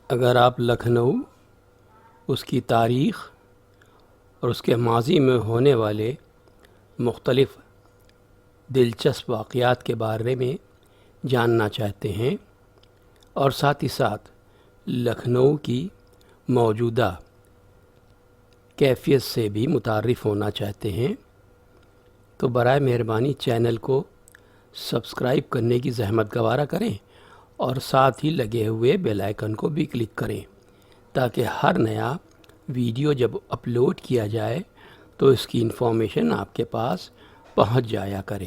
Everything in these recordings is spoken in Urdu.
اگر آپ لکھنؤ، اس کی تاریخ اور اس کے ماضی میں ہونے والے مختلف دلچسپ واقعات کے بارے میں جاننا چاہتے ہیں اور ساتھ ہی ساتھ لکھنؤ کی موجودہ کیفیت سے بھی متعارف ہونا چاہتے ہیں تو برائے مہربانی چینل کو سبسکرائب کرنے کی زحمت گوارا کریں اور ساتھ ہی لگے ہوئے بیل آئیکن کو بھی کلک کریں تاکہ ہر نیا ویڈیو جب اپلوڈ کیا جائے تو اس کی انفارمیشن آپ کے پاس پہنچ جایا کرے۔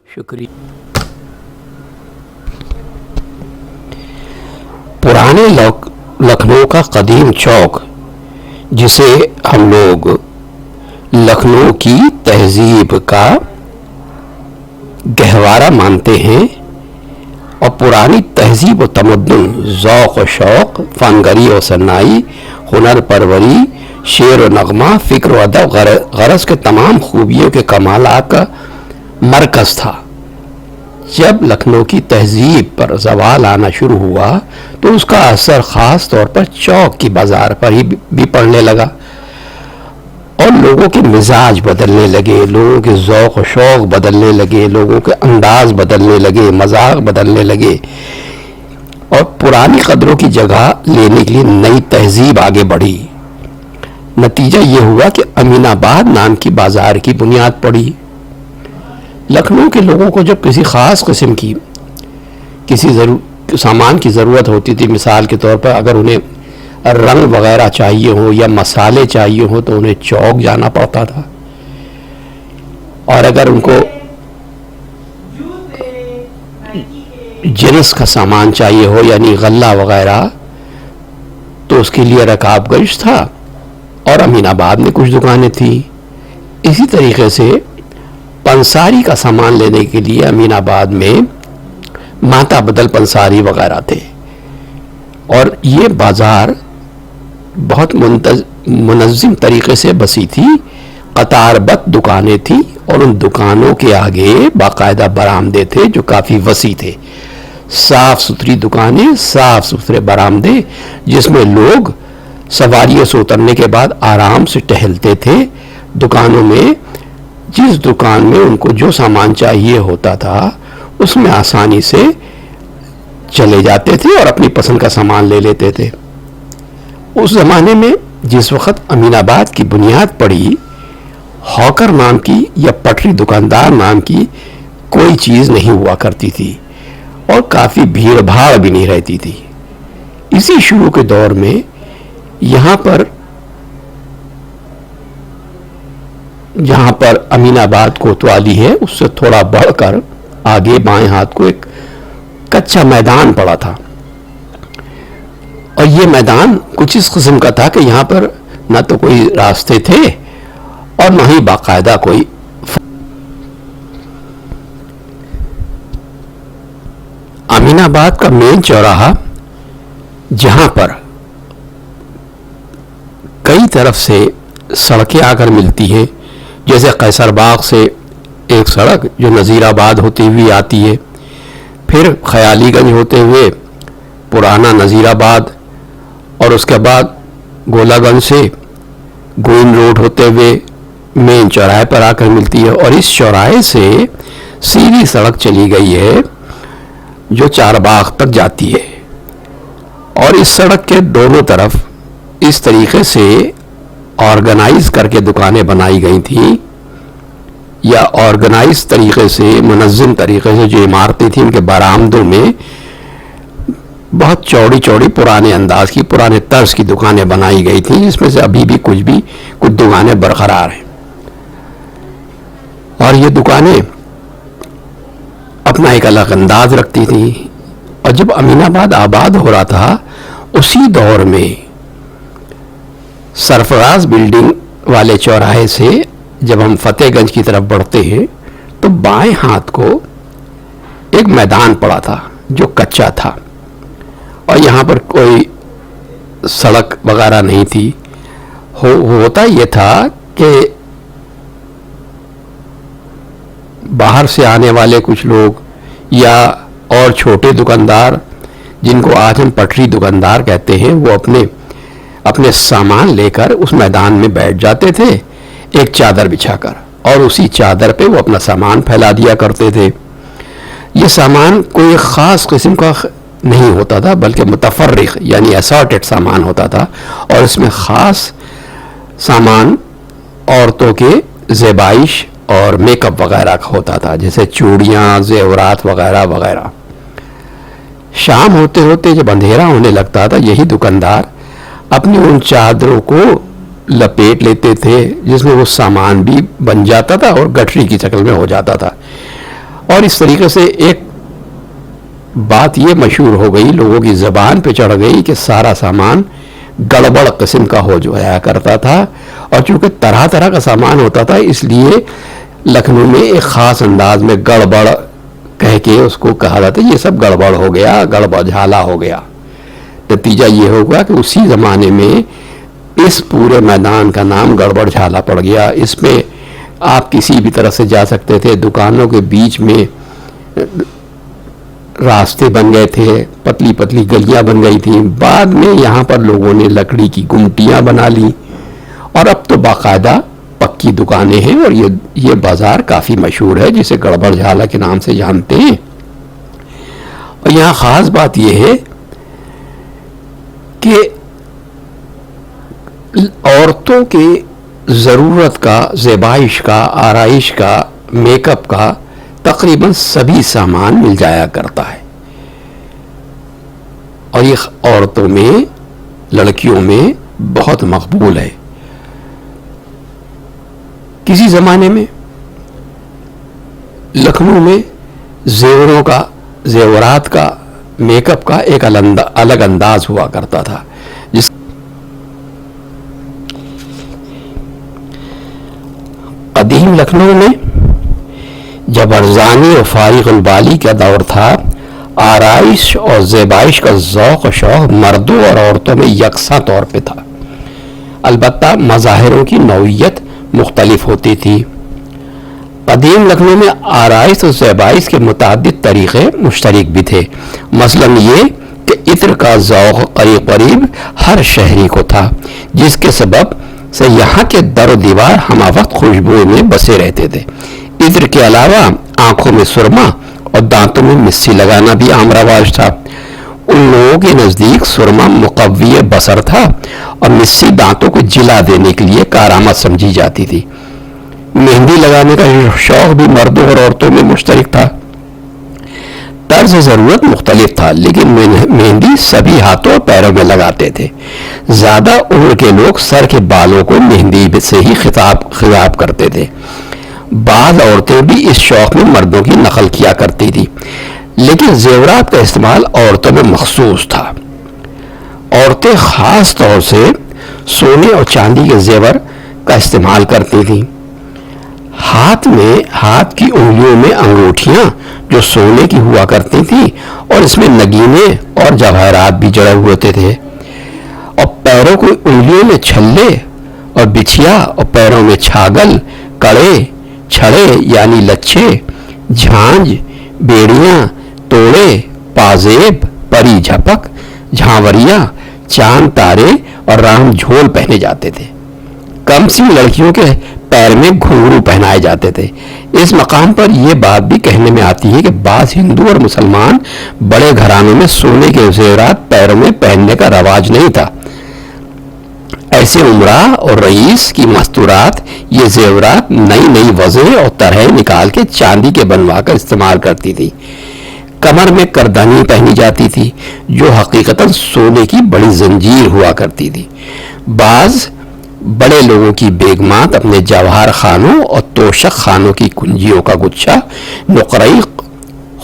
شکریہ۔ پرانے لکھنؤ کا قدیم چوک جسے ہم لوگ لکھنؤ کی تہذیب کا گہوارہ مانتے ہیں اور پرانی تہذیب و تمدن، ذوق و شوق، فنگری و صنائی، ہنر پروری، شعر و نغمہ، فکر و ادب، غرض کے تمام خوبیوں کے کمالات کا مرکز تھا۔ جب لکھنؤ کی تہذیب پر زوال آنا شروع ہوا تو اس کا اثر خاص طور پر چوک کی بازار پر ہی بھی پڑنے لگا اور لوگوں کے مزاج بدلنے لگے، لوگوں کے ذوق و شوق بدلنے لگے، لوگوں کے انداز بدلنے لگے، مذاق بدلنے لگے اور پرانی قدروں کی جگہ لینے کے لیے نئی تہذیب آگے بڑھی۔ نتیجہ یہ ہوا کہ امین آباد نام کی بازار کی بنیاد پڑی۔ لکھنؤ کے لوگوں کو جب کسی خاص قسم کی سامان کی ضرورت ہوتی تھی، مثال کے طور پر اگر انہیں رنگ وغیرہ چاہیے ہو یا مسالے چاہیے ہو تو انہیں چوک جانا پڑتا تھا، اور اگر ان کو جنس کا سامان چاہیے ہو یعنی غلہ وغیرہ تو اس کے لیے رکاب گنج تھا اور امین آباد میں کچھ دکانیں تھیں۔ اسی طریقے سے پنساری کا سامان لینے کے لیے امین آباد میں ماتا بدل پنساری وغیرہ تھے، اور یہ بازار بہت منظم طریقے سے بسی تھی۔ قطار بند دکانیں تھیں اور ان دکانوں کے آگے باقاعدہ برآمدے تھے جو کافی وسیع تھے، صاف ستھری دکانیں، صاف ستھرے برآمدے جس میں لوگ سواریوں سے اترنے کے بعد آرام سے ٹہلتے تھے۔ دکانوں میں جس دکان میں ان کو جو سامان چاہیے ہوتا تھا اس میں آسانی سے چلے جاتے تھے اور اپنی پسند کا سامان لے لیتے تھے۔ اس زمانے میں جس وقت امین آباد کی بنیاد پڑی، ہاکر نام کی یا پٹری دکاندار نام کی کوئی چیز نہیں ہوا کرتی تھی اور کافی بھیڑ بھاڑ بھی نہیں رہتی تھی۔ اسی شروع کے دور میں جہاں پر امین آباد کوتوالی ہے اس سے تھوڑا بڑھ کر آگے بائیں ہاتھ کو ایک کچا میدان پڑا تھا، اور یہ میدان کچھ اس قسم کا تھا کہ یہاں پر نہ تو کوئی راستے تھے اور نہ ہی باقاعدہ کوئی امین آباد کا مین چوراہا جہاں پر کئی طرف سے سڑکیں آ کر ملتی ہیں، جیسے قیصر باغ سے ایک سڑک جو نذیر آباد ہوتی ہوئی آتی ہے، پھر خیالی گنج ہوتے ہوئے پرانا نذیر آباد، اور اس کے بعد گولا گنج سے گوئن روڈ ہوتے ہوئے مین چوراہے پر آ کر ملتی ہے، اور اس چوراہے سے سیدھی سڑک چلی گئی ہے جو چار باغ تک جاتی ہے، اور اس سڑک کے دونوں طرف اس طریقے سے آرگنائز کر کے دکانیں بنائی گئی تھیں، یا آرگنائز طریقے سے منظم طریقے سے جو عمارتیں تھیں ان کے برآمدوں میں بہت چوڑی چوڑی پرانے انداز کی، پرانے طرز کی دکانیں بنائی گئی تھیں، جس میں سے ابھی بھی کچھ دکانیں برقرار ہیں، اور یہ دکانیں اپنا ایک الگ انداز رکھتی تھیں۔ اور جب امین آباد ہو رہا تھا اسی دور میں سرفراز بلڈنگ والے چوراہے سے جب ہم فتح گنج کی طرف بڑھتے ہیں تو بائیں ہاتھ کو ایک میدان پڑا تھا جو کچا تھا، اور یہاں پر کوئی سڑک وغیرہ نہیں تھی۔ ہوتا یہ تھا کہ باہر سے آنے والے کچھ لوگ یا اور چھوٹے دکاندار جن کو آج ہم پٹری دکاندار کہتے ہیں، وہ اپنے سامان لے کر اس میدان میں بیٹھ جاتے تھے ایک چادر بچھا کر، اور اسی چادر پہ وہ اپنا سامان پھیلا دیا کرتے تھے۔ یہ سامان کوئی خاص قسم کا نہیں ہوتا تھا، بلکہ متفرق یعنی اسارٹڈ سامان ہوتا تھا، اور اس میں خاص سامان عورتوں کے زیبائش اور میک اپ وغیرہ کا ہوتا تھا، جیسے چوڑیاں، زیورات وغیرہ وغیرہ۔ شام ہوتے ہوتے جب اندھیرا ہونے لگتا تھا، یہی دکاندار اپنی ان چادروں کو لپیٹ لیتے تھے جس میں وہ سامان بھی بن جاتا تھا اور گٹری کی شکل میں ہو جاتا تھا، اور اس طریقے سے ایک بات یہ مشہور ہو گئی، لوگوں کی زبان پہ چڑھ گئی کہ سارا سامان گڑبڑ قسم کا ہو جایا کرتا تھا، اور چونکہ طرح طرح کا سامان ہوتا تھا اس لیے لکھنؤ میں ایک خاص انداز میں گڑبڑ کہہ کے اس کو کہا جاتا ہے، یہ سب گڑبڑ ہو گیا، گڑبڑ جھالا ہو گیا۔ نتیجہ یہ ہوگا کہ اسی زمانے میں اس پورے میدان کا نام گڑبڑ جھالا پڑ گیا۔ اس میں آپ کسی بھی طرح سے جا سکتے تھے، دکانوں کے بیچ میں راستے بن گئے تھے، پتلی پتلی گلیاں بن گئی تھیں، بعد میں یہاں پر لوگوں نے لکڑی کی گمٹیاں بنا لی، اور اب تو باقاعدہ پکی دکانیں ہیں، اور یہ بازار کافی مشہور ہے جسے گڑبڑ جھالا کے نام سے جانتے ہیں۔ اور یہاں خاص بات یہ ہے کہ عورتوں کے ضرورت کا، زیبائش کا، آرائش کا، میک اپ کا تقریباً سبھی سامان مل جایا کرتا ہے، اور یہ عورتوں میں، لڑکیوں میں بہت مقبول ہے۔ کسی زمانے میں لکھنؤ میں زیوروں کا، زیورات کا، میک اپ کا ایک الگ انداز ہوا کرتا تھا، جس قدیم لکھنؤ میں جب ارزانی اور فارغ البالی کا دور تھا، آرائش اور زیبائش کا ذوق و شوق مردوں اور عورتوں میں یکساں طور پہ تھا، البتہ مظاہروں کی نوعیت مختلف ہوتی تھی۔ قدیم لکھنؤ میں آرائش اور زیبائش کے متعدد طریقے مشترک بھی تھے، مثلاً یہ کہ عطر کا ذوق قریب قریب ہر شہری کو تھا، جس کے سبب سے یہاں کے در و دیوار ہمہ وقت خوشبو میں بسے رہتے تھے۔ عطر کے علاوہ آنکھوں میں سرما اور دانتوں میں مسی لگانا بھی عام رواج تھا۔ ان لوگوں کے نزدیک سرما مقوی بصر تھا، اور مسی دانتوں کو جلا دینے کے لیے کارآمد سمجھی جاتی تھی۔ مہندی لگانے کا شوق بھی مردوں اور عورتوں میں مشترک تھا۔ طرز ضرورت مختلف تھا، لیکن مہندی سبھی ہاتھوں اور پیروں میں لگاتے تھے۔ زیادہ عمر کے لوگ سر کے بالوں کو مہندی سے ہی خطاب کرتے تھے۔ بعض عورتیں بھی اس شوق میں مردوں کی نقل کیا کرتی تھی، لیکن زیورات کا استعمال عورتوں میں مخصوص تھا۔ عورتیں خاص طور سے سونے اور چاندی کے زیور کا استعمال کرتی تھیں۔ ہاتھ کی انگلیوں میں انگوٹھیاں جو سونے کی ہوا کرتی تھیں، اور اس میں نگینے اور جواہرات بھی جڑے ہوتے تھے، اور پیروں کو انگلیوں میں چھلے اور بچھیا، اور پیروں میں چھاگل، کڑے، چھڑے یعنی لچھے، جھانج، بیڑیاں، توڑے، پازیب، پری جھپک، جھانوریاں، چاند تارے اور رام جھول پہنے جاتے تھے۔ کم سی لڑکیوں کے پیر میں گھنگرو پہنائے جاتے تھے۔ اس مقام پر یہ بات بھی کہنے میں آتی ہے کہ بعض ہندو اور مسلمان بڑے گھرانوں میں سونے کے زیورات پیروں میں پہننے کا رواج نہیں تھا۔ ایسے عمرہ اور رئیس کی مستورات یہ زیورات نئی وضع اور طرح نکال کے چاندی کے بنوا کر استعمال کرتی تھی۔ کمر میں کردانی پہنی جاتی تھی، جو حقیقتاً سونے کی بڑی زنجیر ہوا کرتی تھی۔ بعض بڑے لوگوں کی بیگمات اپنے جواہر خانوں اور توشک خانوں کی کنجیوں کا گچھا نقرئی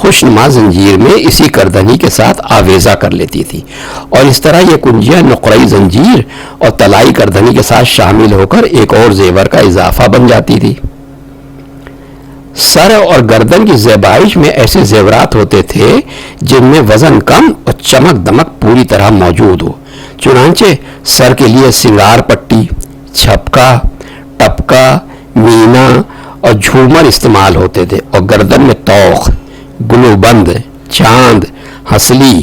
خوشنما زنجیر میں اسی کردنی کے ساتھ آویزہ کر لیتی تھی، اور اس طرح یہ کنجیاں نقرئی زنجیر اور طلائی کردنی کے ساتھ شامل ہو کر ایک اور زیور کا اضافہ بن جاتی تھی۔ سر اور گردن کی زیبائش میں ایسے زیورات ہوتے تھے جن میں وزن کم اور چمک دمک پوری طرح موجود ہو، چنانچہ سر کے لیے سنگار پٹی، چھپکا، ٹپکا، مینا اور جھومر استعمال ہوتے تھے، اور گردن میں توخ، گلوبند، چاند، ہسلی،